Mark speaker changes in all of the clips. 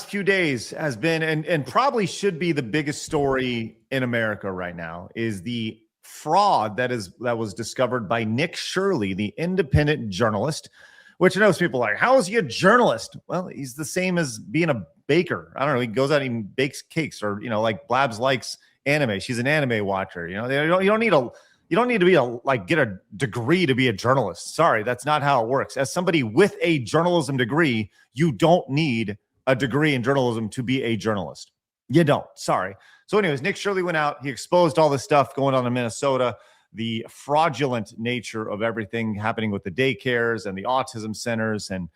Speaker 1: few days has been and probably should be the biggest story in America right now is the fraud that was discovered by Nick Shirley, the independent journalist, which I know people are like, how is he a journalist? Well, he's the same as being a baker. I don't know. He goes out and bakes cakes, or like Blabs likes anime. She's an anime watcher. You don't need to be get a degree to be a journalist. Sorry, that's not how it works. As somebody with a journalism degree, you don't need a degree in journalism to be a journalist. You don't. Sorry. So anyways, Nick Shirley went out. He exposed all this stuff going on in Minnesota, the fraudulent nature of everything happening with the daycares and the autism centers and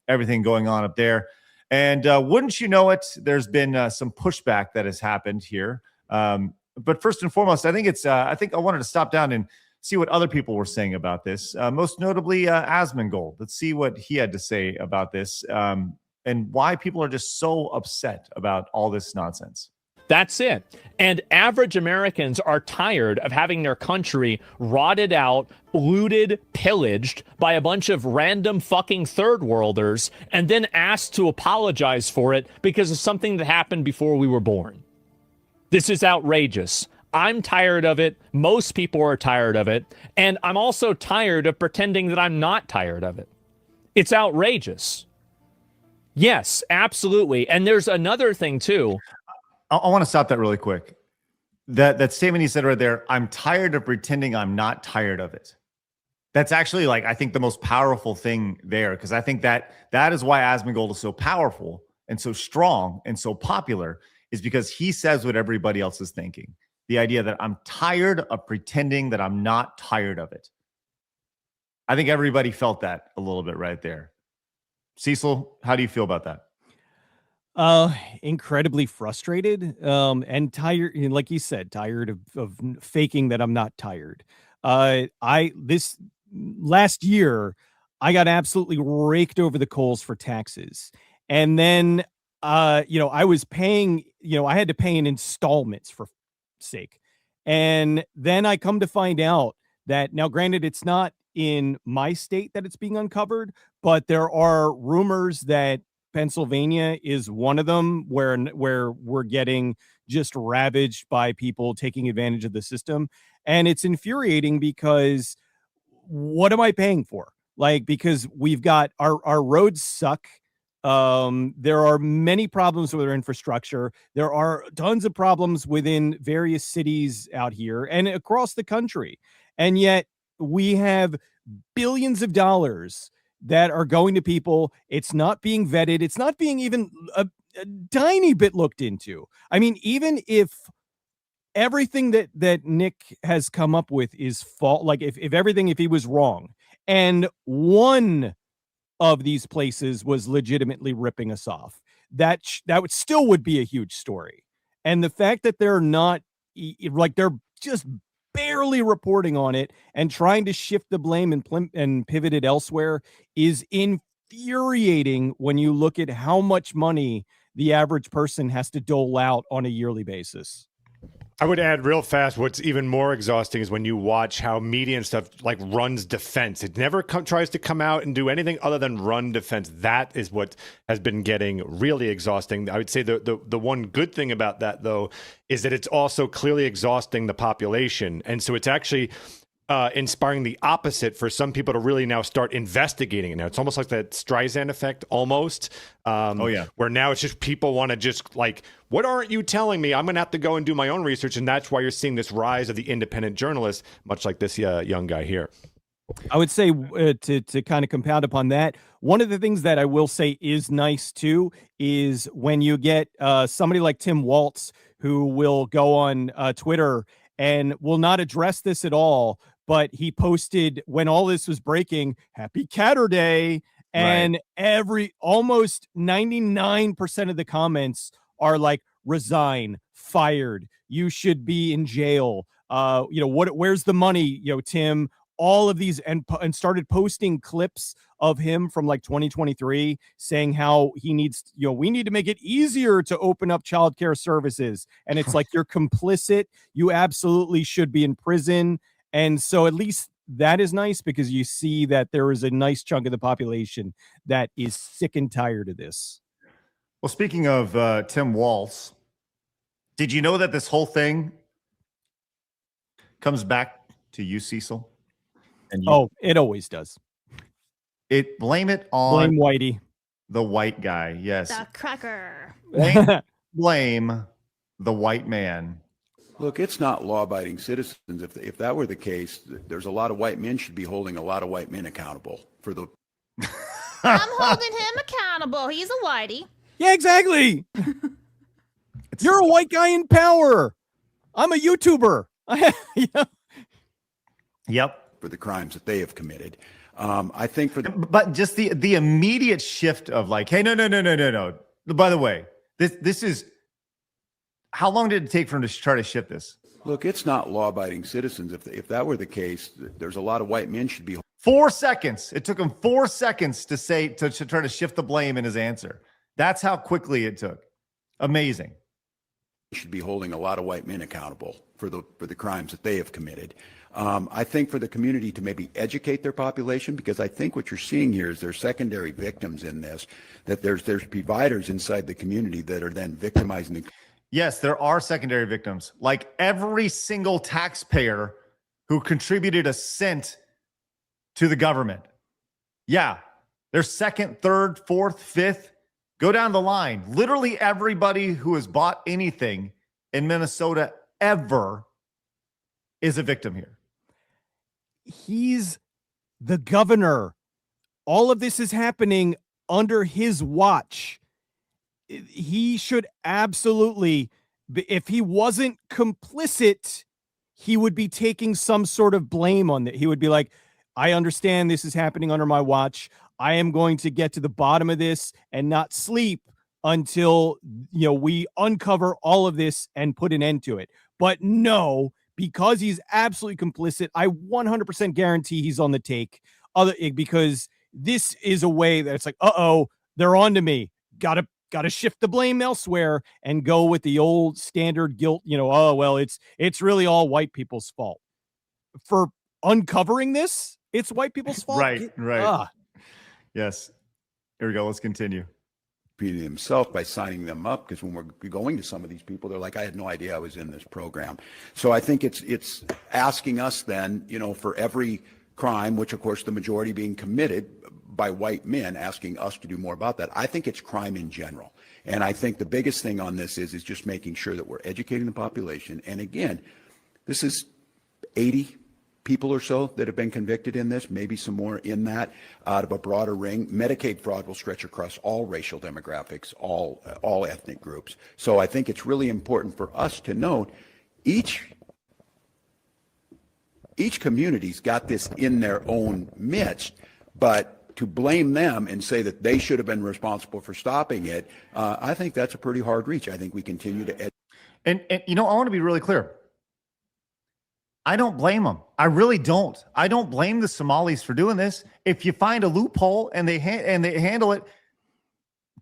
Speaker 1: everything going on up there. And wouldn't you know it, there's been some pushback that has happened here. But first and foremost, I think I wanted to stop down and see what other people were saying about this. Most notably, Asmongold. Let's see what he had to say about this and why people are just so upset about all this nonsense.
Speaker 2: That's it. And average Americans are tired of having their country rotted out, looted, pillaged by a bunch of random fucking third worlders and then asked to apologize for it because of something that happened before we were born. This is outrageous. I'm tired of it. Most people are tired of it. And I'm also tired of pretending that I'm not tired of it. It's outrageous. Yes, absolutely. And there's another thing, too.
Speaker 1: I want to stop that really quick. That statement he said right there, I'm tired of pretending I'm not tired of it. That's actually, I think, the most powerful thing there, because I think that is why Asmongold is so powerful and so strong and so popular, is because he says what everybody else is thinking. The idea that I'm tired of pretending that I'm not tired of it. I think everybody felt that a little bit right there. Cecil, how do you feel about that?
Speaker 3: Incredibly frustrated, and tired, like you said, tired of faking that I'm not tired. This last year, I got absolutely raked over the coals for taxes. And then, I was paying, I had to pay in installments for sake. And then I come to find out that, now granted, it's not in my state that it's being uncovered, but there are rumors that Pennsylvania is one of them where we're getting just ravaged by people taking advantage of the system. And it's infuriating because what am I paying for? Because we've got our roads suck. There are many problems with our infrastructure. There are tons of problems within various cities out here and across the country. And yet we have billions of dollars that are going to people. It's not being vetted. It's not being even a tiny bit looked into. I mean, even if everything that Nick has come up with is fault, if he was wrong, and one of these places was legitimately ripping us off, that would be a huge story. And the fact that they're not, they're just barely reporting on it and trying to shift the blame and pivot it elsewhere is infuriating when you look at how much money the average person has to dole out on a yearly basis.
Speaker 4: I would add real fast, what's even more exhausting is when you watch how media and stuff runs defense. It never tries to come out and do anything other than run defense. That is what has been getting really exhausting. I would say the one good thing about that, though, is that it's also clearly exhausting the population. And so it's actually inspiring the opposite for some people to really now start investigating it. Now it's almost like that Streisand effect, almost. Where now it's just people want to just what aren't you telling me? I'm going to have to go and do my own research, and that's why you're seeing this rise of the independent journalists, much like this young guy here.
Speaker 3: I would say to kind of compound upon that, one of the things that I will say is nice too is when you get somebody like Tim Waltz, who will go on Twitter and will not address this at all. But he posted, when all this was breaking, Happy Catter Day. And almost 99% of the comments are resign, fired, you should be in jail. Where's the money, Tim? All of these, and started posting clips of him from 2023 saying how he needs, we need to make it easier to open up childcare services. And it's you're complicit. You absolutely should be in prison. And so at least that is nice, because you see that there is a nice chunk of the population that is sick and tired of this.
Speaker 1: Well, speaking of Tim Walz, did you know that this whole thing comes back to you, Cecil? And you,
Speaker 3: Oh, it always does.
Speaker 1: blame it on
Speaker 3: Blame Whitey.
Speaker 1: the white guy. Yes.
Speaker 5: The cracker.
Speaker 1: Blame the white man.
Speaker 6: Look, it's not law-abiding citizens. If that were the case, there's a lot of white men should be holding a lot of white men accountable for the.
Speaker 5: I'm holding him accountable. He's a whitey.
Speaker 3: Yeah, exactly. You're a white guy in power. I'm a YouTuber.
Speaker 1: Yep.
Speaker 6: For the crimes that they have committed. I think for the.
Speaker 1: But just the immediate shift of like, hey, no. By the way, this is. How long did it take for him to try to shift this?
Speaker 6: Look, it's not law-abiding citizens. If that were the case, there's a lot of white men should be.
Speaker 1: 4 seconds. It took him 4 seconds to say to try to shift the blame in his answer. That's how quickly it took. Amazing.
Speaker 6: Should be holding a lot of white men accountable for the crimes that they have committed. I think for the community to maybe educate their population, because I think what you're seeing here is there's secondary victims in this, that there's providers inside the community that are then victimizing the.
Speaker 1: Yes, there are secondary victims. Like every single taxpayer who contributed a cent to the government. Yeah, there's second, third, fourth, fifth. Go down the line. Literally everybody who has bought anything in Minnesota ever is a victim here.
Speaker 3: He's the governor. All of this is happening under his watch. He should absolutely, if he wasn't complicit, he would be taking some sort of blame on that. He would be like, I understand this is happening under my watch. I am going to get to the bottom of this and not sleep until, we uncover all of this and put an end to it. But no, because he's absolutely complicit, I 100% guarantee he's on the take. Because this is a way that it's like, they're on to me. Gotta shift the blame elsewhere and go with the old standard guilt. It's really all white people's fault. For uncovering this, it's white people's fault.
Speaker 1: Right. Yes. Here we go. Let's continue.
Speaker 6: Himself by signing them up, because when we're going to some of these people, they're like, I had no idea I was in this program. So I think it's asking us then, for every crime, which of course the majority being committed by white men, asking us to do more about that. I think it's crime in general. And I think the biggest thing on this is just making sure that we're educating the population. And again, this is 80 people or so that have been convicted in this, maybe some more in that, out of a broader ring. Medicaid fraud will stretch across all racial demographics, all ethnic groups. So I think it's really important for us to note each community's got this in their own midst, but to blame them and say that they should have been responsible for stopping it, I think that's a pretty hard reach. I think we continue to
Speaker 1: And I want to be really clear. I don't blame them. I really don't. I don't blame the Somalis for doing this. If you find a loophole and they handle it,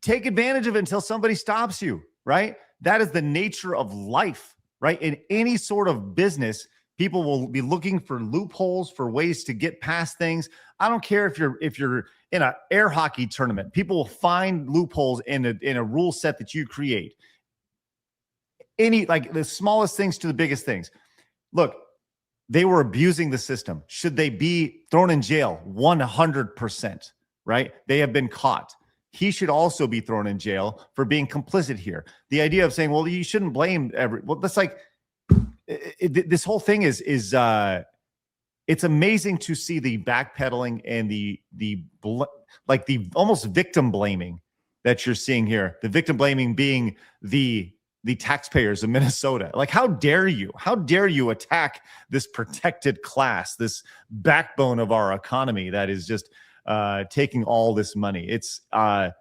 Speaker 1: take advantage of it until somebody stops you, right? That is the nature of life, right? In any sort of business, people will be looking for loopholes, for ways to get past things. I don't care if you're in an air hockey tournament. People will find loopholes in a rule set that you create. Like the smallest things to the biggest things. Look, they were abusing the system. Should they be thrown in jail? 100%, right? They have been caught. He should also be thrown in jail for being complicit here. The idea of saying, well, you shouldn't blame that's like, this whole thing is it's amazing to see the backpedaling and the almost victim blaming that you're seeing here. The victim blaming being the taxpayers of Minnesota. Like, how dare you? How dare you attack this protected class, this backbone of our economy that is just taking all this money? It's it's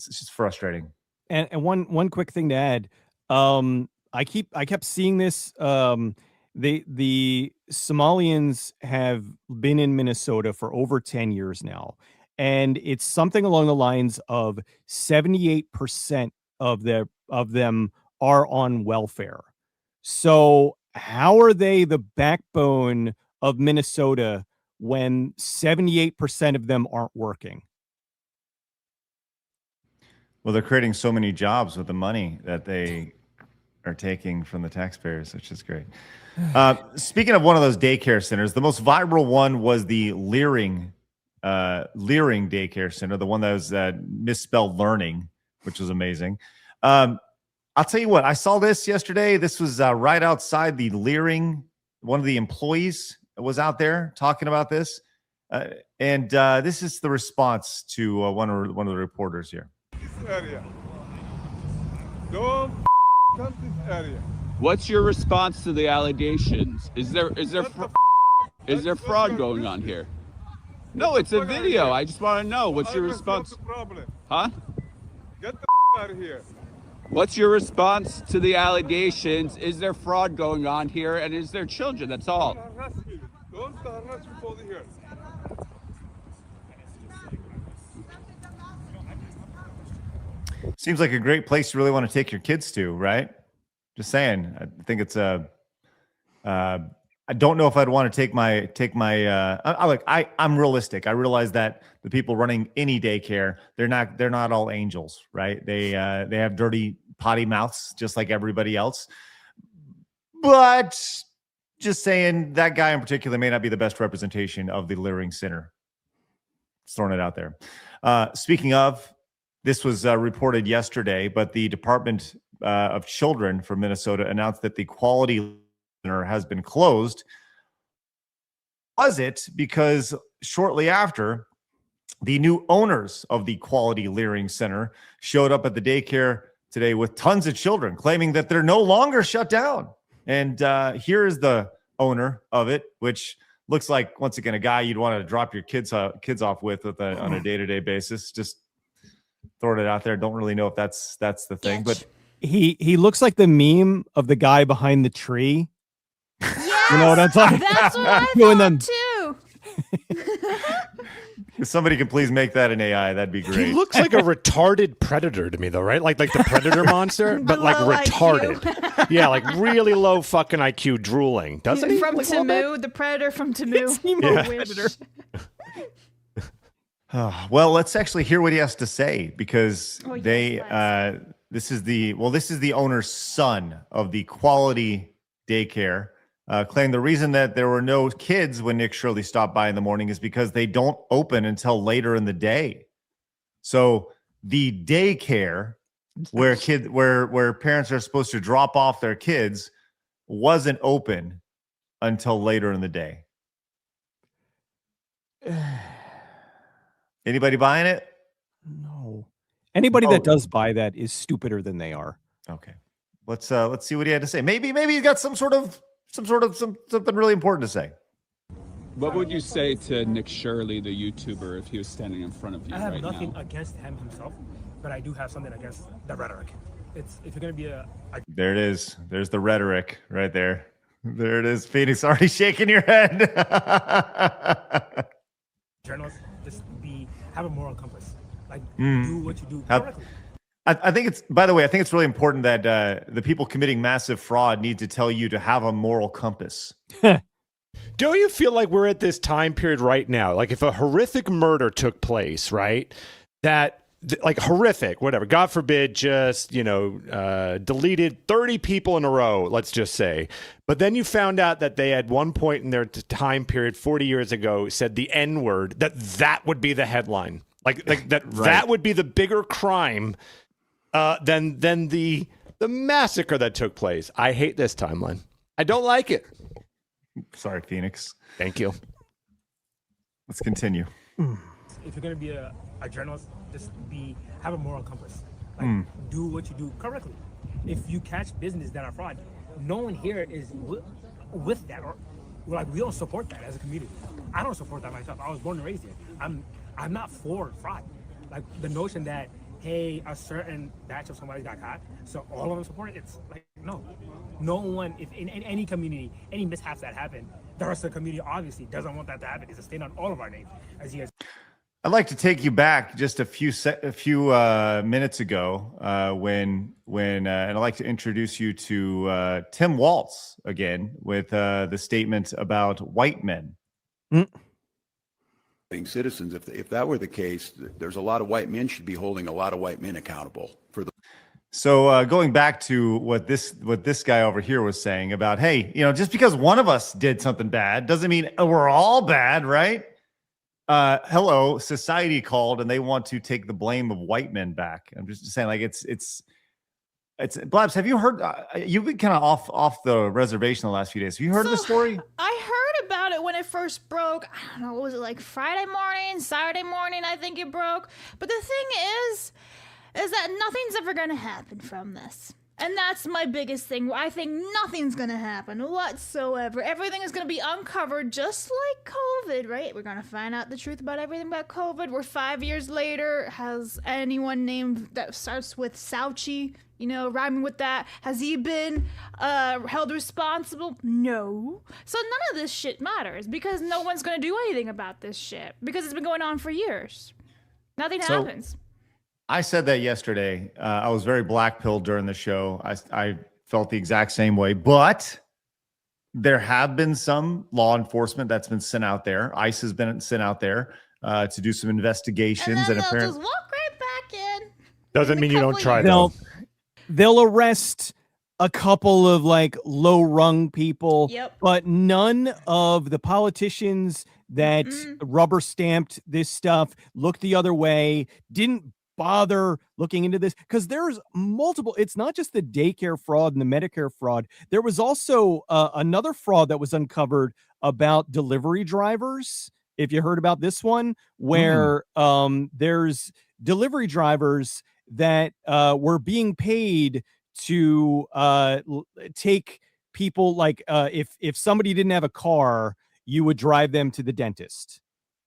Speaker 1: just frustrating.
Speaker 3: And one quick thing to add. I kept seeing this. The Somalians have been in Minnesota for over 10 years now, and it's something along the lines of 78% of them are on welfare. So how are they the backbone of Minnesota when 78% of them aren't working?
Speaker 1: Well, they're creating so many jobs with the money that they are taking from the taxpayers, which is great. Speaking of one of those daycare centers, the most viral one was the Learing Daycare Center, the one that was misspelled learning, which was amazing. I'll tell you what, I saw this yesterday. This was right outside the Learing. One of the employees was out there talking about this. And this is the response to one of the reporters here.
Speaker 7: This area. Don't come this area.
Speaker 8: What's your response to the allegations? Is there fraud going on here? No, it's a video. I just want to know. What's your response? Huh?
Speaker 7: Get the out of here.
Speaker 8: What's your response to the allegations? Is there fraud going on here? And is there children? That's all.
Speaker 7: Don't harass me over here.
Speaker 1: Seems like a great place you really want to take your kids to, right? Just saying. I think it's a. I don't know if I'd want to take my. I'm realistic. I realize that the people running any daycare, they're not all angels, right? They have dirty potty mouths just like everybody else. But just saying, that guy in particular may not be the best representation of the Learing Center. Just throwing it out there. Speaking of, this was reported yesterday, but the Department of Children from Minnesota announced that the Quality Center has been closed. Was it because shortly after, the new owners of the Quality Learing Center showed up at the daycare today with tons of children, claiming that they're no longer shut down. And here is the owner of it, which looks like, once again, a guy you'd want to drop your kids off with on a day-to-day basis. Just throwing it out there. Don't really know if that's the thing, but
Speaker 3: he looks like the meme of the guy behind the tree.
Speaker 5: Yes,
Speaker 3: You know what I'm talking
Speaker 5: that's what I
Speaker 3: Doing
Speaker 5: thought
Speaker 3: them.
Speaker 5: too.
Speaker 1: if somebody can please make that an AI, that'd be great.
Speaker 4: He looks like a retarded predator to me, though, right? Like the predator monster, but like
Speaker 5: Low
Speaker 4: retarded. Yeah, like really low fucking IQ, drooling. Doesn't he?
Speaker 5: From
Speaker 4: Like, all that?
Speaker 5: Tamu, the predator from Tamu.
Speaker 1: Well, let's actually hear what he has to say, because
Speaker 5: Oh, yes,
Speaker 1: they this is the owner's son of the Quality Daycare. Claimed the reason that there were no kids when Nick Shirley stopped by in the morning is because they don't open until later in the day. So the daycare where parents are supposed to drop off their kids wasn't open until later in the day. Anybody buying it?
Speaker 3: No. Anybody that does buy that is stupider than they are.
Speaker 1: Okay. Let's see what he had to say. Maybe he's got something really important to say.
Speaker 8: What would you say to Nick Shirley, the YouTuber, if he was standing in front of you
Speaker 9: I have
Speaker 8: right
Speaker 9: nothing
Speaker 8: now?
Speaker 9: against him himself, but I do have something against the rhetoric. It's if you're going to be a
Speaker 1: There it is. There's the rhetoric right there. There it is. Phoenix already shaking your head.
Speaker 9: journalist, just have a moral compass. Like do what you do correctly.
Speaker 1: I think it's, by the way, I think it's really important that the people committing massive fraud need to tell you to have a moral compass.
Speaker 4: Don't you feel like we're at this time period right now? Like if a horrific murder took place, right? Like horrific, whatever. God forbid, just, deleted 30 people in a row, let's just say. But then you found out that they at one point in their time period 40 years ago said the N-word, that would be the headline. Like that right. That would be the bigger crime than the massacre that took place. I hate this timeline. I don't like it.
Speaker 1: Sorry, Phoenix.
Speaker 4: Thank you.
Speaker 1: Let's continue.
Speaker 9: If you're going to be a journalist, just have a moral compass. Like do what you do correctly. If you catch business that are fraud, no one here is with that, or like we don't support that as a community. I don't support that myself. I was born and raised here. I'm not for fraud. Like the notion that, hey, a certain batch of somebody got caught, so all of them support it. It's like, no one, if in any community, any mishaps that happen, the rest of the community obviously doesn't want that to happen. It's a stain on all of our names, as you guys.
Speaker 1: I'd like to take you back just a few minutes ago when and I'd like to introduce you to Tim Waltz again with the statement about white men.
Speaker 6: citizens. If that were the case, there's a lot of white men should be holding a lot of white men accountable for the.
Speaker 1: So going back to what this guy over here was saying about, hey, just because one of us did something bad doesn't mean we're all bad, right? Hello, society called and they want to take the blame of white men back. I'm just saying, like, it's Blabs. Have you heard? You've been kind of off the reservation the last few days. Have you heard of the story?
Speaker 5: I heard about it when it first broke. I don't know, what was it, like Friday morning, Saturday morning? I think it broke. But the thing is that nothing's ever going to happen from this. And that's my biggest thing. I think nothing's going to happen whatsoever. Everything is going to be uncovered just like COVID, right? We're going to find out the truth about everything about COVID. We're 5 years later. Has anyone named that starts with Fauci, rhyming with that? Has he been held responsible? No. So none of this shit matters because no one's going to do anything about this shit because it's been going on for years. Nothing happens.
Speaker 1: I said that yesterday. I was very black-pilled during the show. I felt the exact same way, but there have been some law enforcement that's been sent out there. ICE has been sent out there to do some investigations.
Speaker 5: And then they'll just walk right back in.
Speaker 4: Doesn't mean you don't try though.
Speaker 3: They'll arrest a couple of like low-rung people, but none of the politicians that rubber stamped this stuff, looked the other way, didn't bother looking into this, because there's multiple. It's not just the daycare fraud and the Medicare fraud. There was also another fraud that was uncovered about delivery drivers. If you heard about this one, where there's delivery drivers that were being paid to take people, like if somebody didn't have a car, you would drive them to the dentist,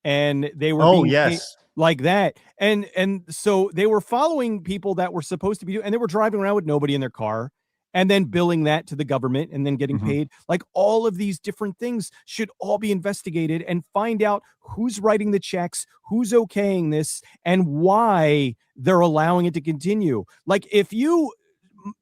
Speaker 3: and they were paid like that. And so they were following people that were supposed to be, and they were driving around with nobody in their car and then billing that to the government and then getting paid. Like, all of these different things should all be investigated and find out who's writing the checks, who's okaying this, and why they're allowing it to continue. Like, if you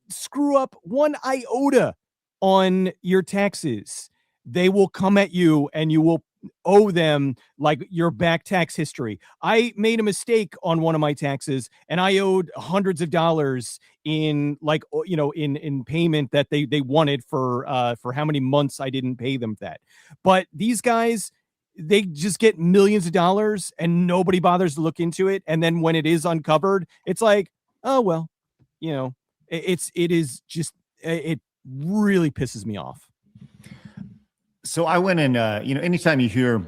Speaker 3: screw up one iota on your taxes, they will come at you and you will owe them like your back tax history. I made a mistake on one of my taxes and I owed hundreds of dollars in, like, in payment that they wanted for how many months I didn't pay them that. But these guys, they just get millions of dollars and nobody bothers to look into it. And then when it is uncovered, it's like, oh, well, it really pisses me off.
Speaker 1: So I went in, anytime you hear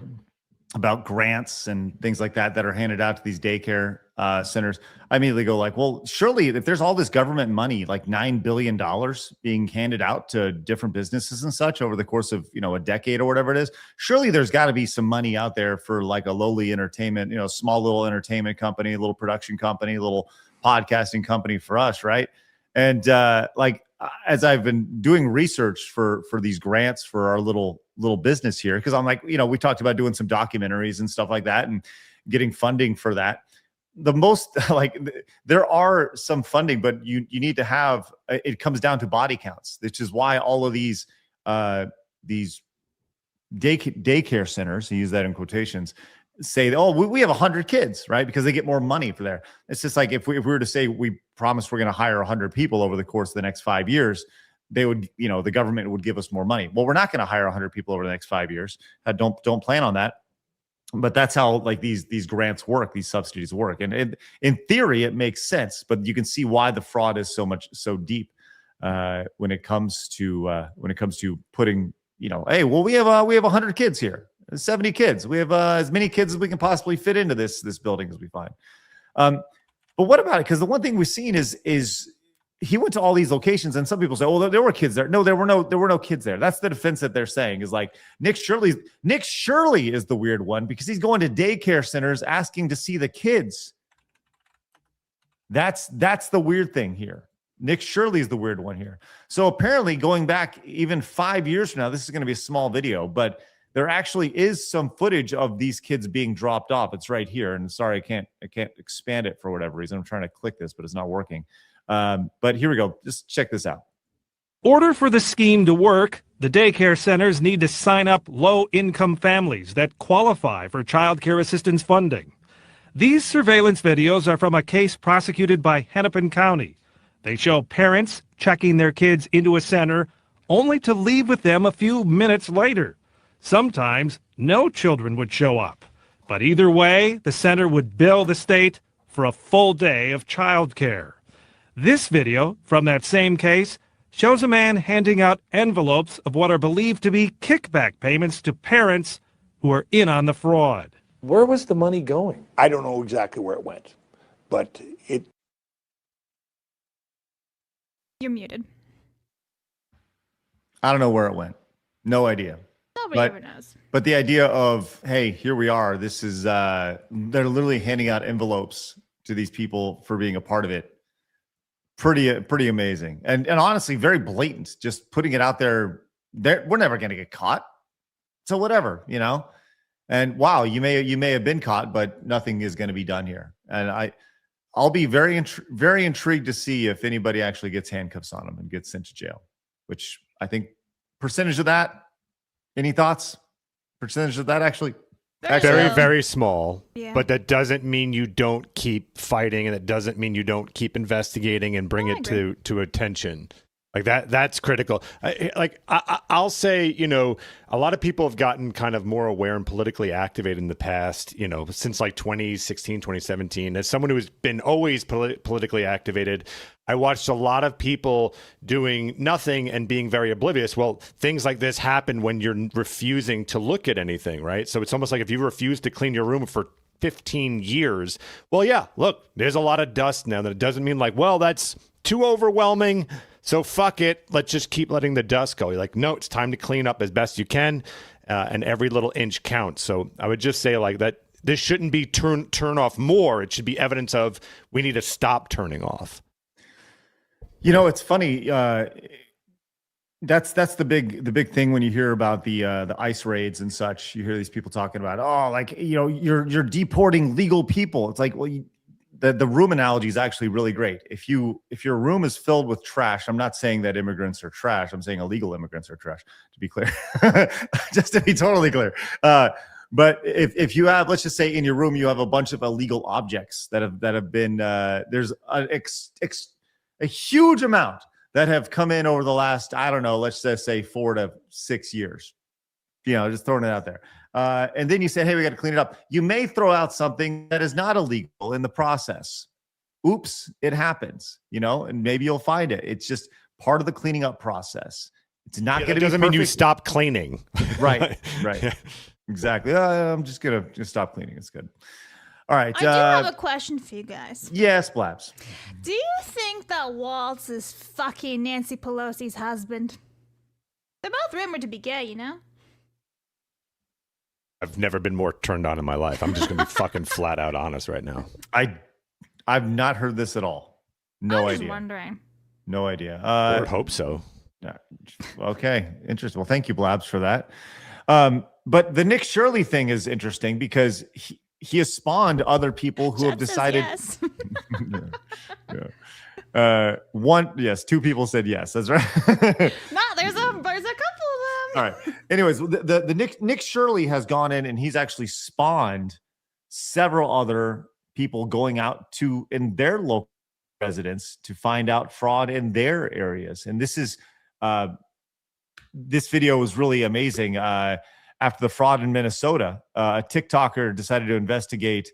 Speaker 1: about grants and things like that are handed out to these daycare centers, I immediately go like, well, surely if there's all this government money, like $9 billion being handed out to different businesses and such over the course of, a decade or whatever it is, surely there's got to be some money out there for like a lowly entertainment, small little entertainment company, a little production company, a little podcasting company for us, right? And as I've been doing research for these grants for our little business here, because I'm like, we talked about doing some documentaries and stuff like that and getting funding for that. The most there are some funding, but you need to have, it comes down to body counts, which is why all of these daycare centers, I use that in quotations, say, oh, we have 100 kids, right? Because they get more money for there. It's just like if we were to say we promise we're going to hire 100 people over the course of the next 5 years, they would, the government would give us more money. Well, we're not going to hire 100 people over the next 5 years. Don't plan on that. But that's how like these grants work, these subsidies work. And in theory, it makes sense, but you can see why the fraud is so deep when it comes to putting, hey, well, we have 100 kids here. 70 kids. We have as many kids as we can possibly fit into this building as we find. But what about it? Because the one thing we've seen is he went to all these locations, and some people say, "Oh, there were kids there." No, there were no kids there. That's the defense that they're saying is like Nick Shirley is the weird one because he's going to daycare centers asking to see the kids. That's the weird thing here. Nick Shirley is the weird one here. So apparently, going back even 5 years from now, this is going to be a small video, but there actually is some footage of these kids being dropped off. It's right here. And sorry, I can't expand it for whatever reason. I'm trying to click this, but it's not working. But here we go. Just check this out.
Speaker 10: In order for the scheme to work, The daycare centers need to sign up low-income families that qualify for child care assistance funding. These surveillance videos are from a case prosecuted by Hennepin County. They show parents checking their kids into a center only to leave with them a few minutes later. Sometimes no children would show up. But either way, the center would bill the state for a full day of child care. This video from that same case shows a man handing out envelopes of what are believed to be kickback payments to parents who are in on the fraud.
Speaker 11: Where was the money going?
Speaker 12: I don't know exactly where it went, but it.
Speaker 5: You're muted.
Speaker 1: I don't know where it went. No idea.
Speaker 5: Nobody ever knows.
Speaker 1: But the idea of, hey, here we are. This is they're literally handing out envelopes to these people for being a part of it. Pretty amazing. And honestly, very blatant. Just putting it out there. We're never going to get caught. So whatever, you know. And wow, you may have been caught, but nothing is going to be done here. And I'll be very intrigued to see if anybody actually gets handcuffs on them and gets sent to jail. Which I think percentage of that. Any thoughts? Percentage of that actually?
Speaker 4: Very, very small.
Speaker 5: Yeah.
Speaker 4: But that doesn't mean you don't keep fighting, and it doesn't mean you don't keep investigating and bring it to attention. Like that's critical. I'll say, you know, a lot of people have gotten kind of more aware and politically activated in the past, you know, since like 2016, 2017. As someone who has been always politically activated, I watched a lot of people doing nothing and being very oblivious. Well, things like this happen when you're refusing to look at anything, right? So it's almost like if you refuse to clean your room for 15 years, well, yeah, look, there's a lot of dust now. That it doesn't mean like, well, that's too overwhelming, so fuck it, let's just keep letting the dust go. You're like, no, it's time to clean up as best you can, and every little inch counts. So I would just say like that this shouldn't be turn off more. It should be evidence of we need to stop turning off.
Speaker 1: You know, it's funny. That's the big thing when you hear about the ICE raids and such. You hear these people talking about, oh, like, you know, you're deporting legal people. It's like, well, the room analogy is actually really great. If your room is filled with trash, I'm not saying that immigrants are trash. I'm saying illegal immigrants are trash, to be clear. Just to be totally clear. But if you have, let's just say in your room, you have a bunch of illegal objects that have been, there's a huge amount that have come in over the last, I don't know, let's just say 4 to 6 years. You know, just throwing it out there. And then you say, hey, we got to clean it up. You may throw out something that is not illegal in the process. Oops, it happens, you know, and maybe you'll find it. It's just part of the cleaning up process. It's not going to be
Speaker 4: doesn't mean you stop cleaning.
Speaker 1: Right. Exactly. I'm just going to stop cleaning. It's good. All right.
Speaker 5: I do have a question for you guys.
Speaker 1: Yes, Blabs.
Speaker 5: Do you think that Waltz is fucking Nancy Pelosi's husband? They're both rumored to be gay, you know?
Speaker 4: I've never been more turned on in my life. I'm just going to be fucking flat out honest right now.
Speaker 1: I've not heard this at all. No idea.
Speaker 5: I'm just wondering.
Speaker 1: No idea.
Speaker 4: I would hope so.
Speaker 1: Okay. Interesting. Well, thank you, Blabs, for that. But the Nick Shirley thing is interesting because he has spawned other people who have decided.
Speaker 5: Yes.
Speaker 1: Yes, 2 people said yes. That's right.
Speaker 5: No, there's a couple of them.
Speaker 1: All right. Anyways, the Nick Shirley has gone in and he's actually spawned several other people going out in their local residents to find out fraud in their areas. And this video was really amazing. After the fraud in Minnesota, a TikToker decided to investigate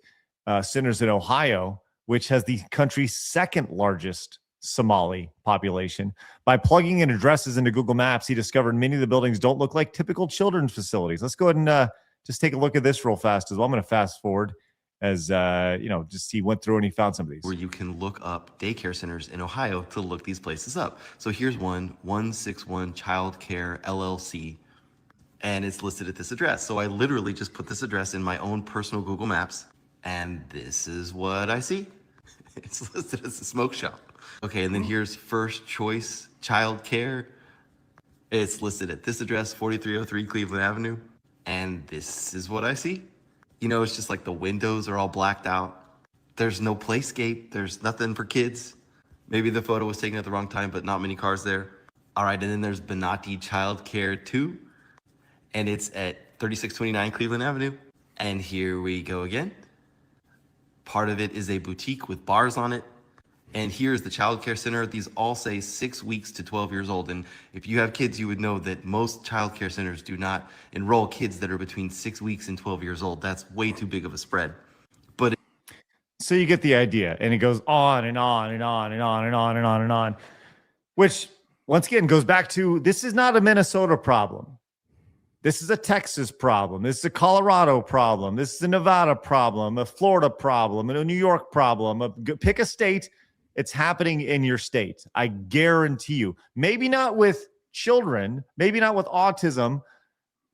Speaker 1: centers in Ohio, which has the country's 2nd largest Somali population. By plugging in addresses into Google Maps, he discovered many of the buildings don't look like typical children's facilities. Let's go ahead and just take a look at this real fast as well. I'm going to fast forward as, just he went through and he found some of these.
Speaker 13: Where you can look up daycare centers in Ohio to look these places up. So here's 161 Child Care LLC, and it's listed at this address. So I literally just put this address in my own personal Google Maps, and this is what I see. It's listed as a smoke shop. Okay, and then here's First Choice Child Care. It's listed at this address, 4303 Cleveland Avenue. And this is what I see. You know, it's just like the windows are all blacked out. There's no playscape. There's nothing for kids. Maybe the photo was taken at the wrong time, but not many cars there. All right, and then there's Benatti Childcare 2, and it's at 3629 Cleveland Avenue. And here we go again. Part of it is a boutique with bars on it. And here's the child care center. These all say 6 weeks to 12 years old. And if you have kids, you would know that most child care centers do not enroll kids that are between 6 weeks and 12 years old. That's way too big of a spread. But
Speaker 1: so you get the idea, and it goes on and on and on and on and on and on and on, which once again goes back to, this is not a Minnesota problem. This is a Texas problem. This is a Colorado problem. This is a Nevada problem, a Florida problem, and a New York problem. Pick a state. It's happening in your state. I guarantee you. Maybe not with children, maybe not with autism,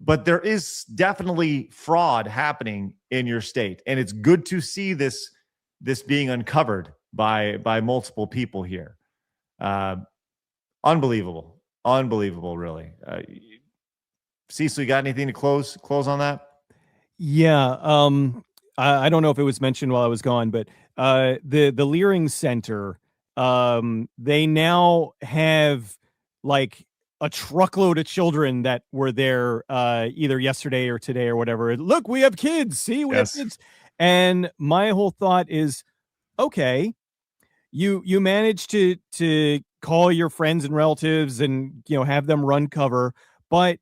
Speaker 1: but there is definitely fraud happening in your state. And it's good to see this being uncovered by multiple people here. Unbelievable, really. Cecil, you got anything to close on that?
Speaker 3: Yeah. I don't know if it was mentioned while I was gone, but the Learing Center, they now have like a truckload of children that were there either yesterday or today or whatever. Look, we have kids. See, we have kids. And my whole thought is, okay, you managed to call your friends and relatives and have them run cover, but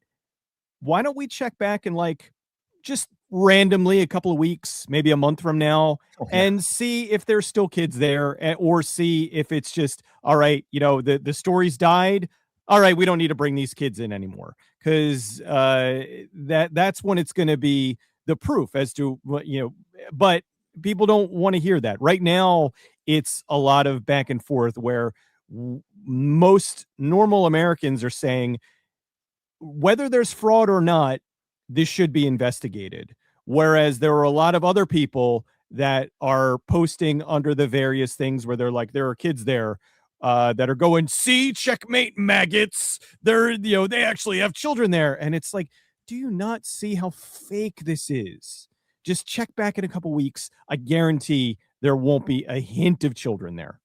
Speaker 3: why don't we check back in like just randomly a couple of weeks, maybe a month from now, and see if there's still kids there, or see if it's just, all right, the story's died. All right, we don't need to bring these kids in anymore, because that's when it's going to be the proof as to what, but people don't want to hear that. Right now, it's a lot of back and forth where most normal Americans are saying, whether there's fraud or not, this should be investigated. Whereas there are a lot of other people that are posting under the various things where they're like, there are kids there that are going, see, checkmate maggots. They actually have children there. And it's like, do you not see how fake this is? Just check back in a couple weeks. I guarantee there won't be a hint of children there.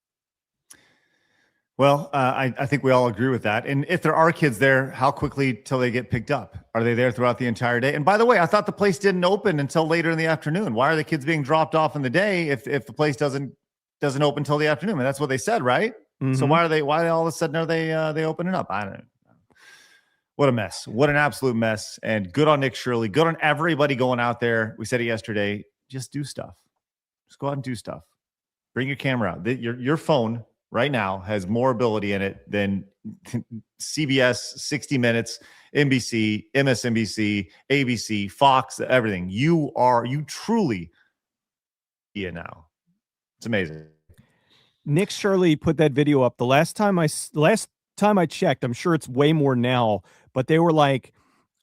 Speaker 1: Well, I think we all agree with that. And if there are kids there, how quickly till they get picked up? Are they there throughout the entire day? And by the way, I thought the place didn't open until later in the afternoon. Why are the kids being dropped off in the day if the place doesn't open until the afternoon? And that's what they said, right? Mm-hmm. So why all of a sudden are they opening up? I don't know. What a mess. What an absolute mess. And good on Nick Shirley. Good on everybody going out there. We said it yesterday. Just do stuff. Just go out and do stuff. Bring your camera out. Your phone right now has more ability in it than CBS, 60 Minutes, NBC, MSNBC, ABC, Fox, everything. You truly now. It's amazing.
Speaker 3: Nick Shirley put that video up. The last time I checked, I'm sure it's way more now, but they were like,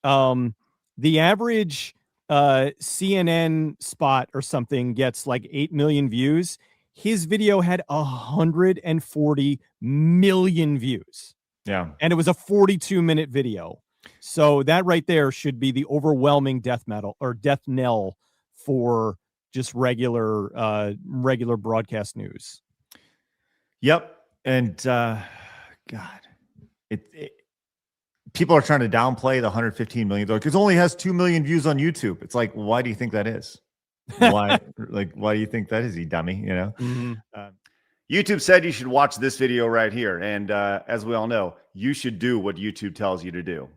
Speaker 3: the average CNN spot or something gets like 8 million views. His video had 140 million views.
Speaker 1: Yeah.
Speaker 3: And it was a 42-minute video. So that right there should be the overwhelming death knell for just regular broadcast news.
Speaker 1: Yep. And God, people are trying to downplay the 115 million because it only has 2 million views on YouTube. It's like, why do you think that is? Why do you think that is, you dummy?
Speaker 3: Mm-hmm.
Speaker 1: YouTube said you should watch this video right here. And as we all know, you should do what YouTube tells you to do.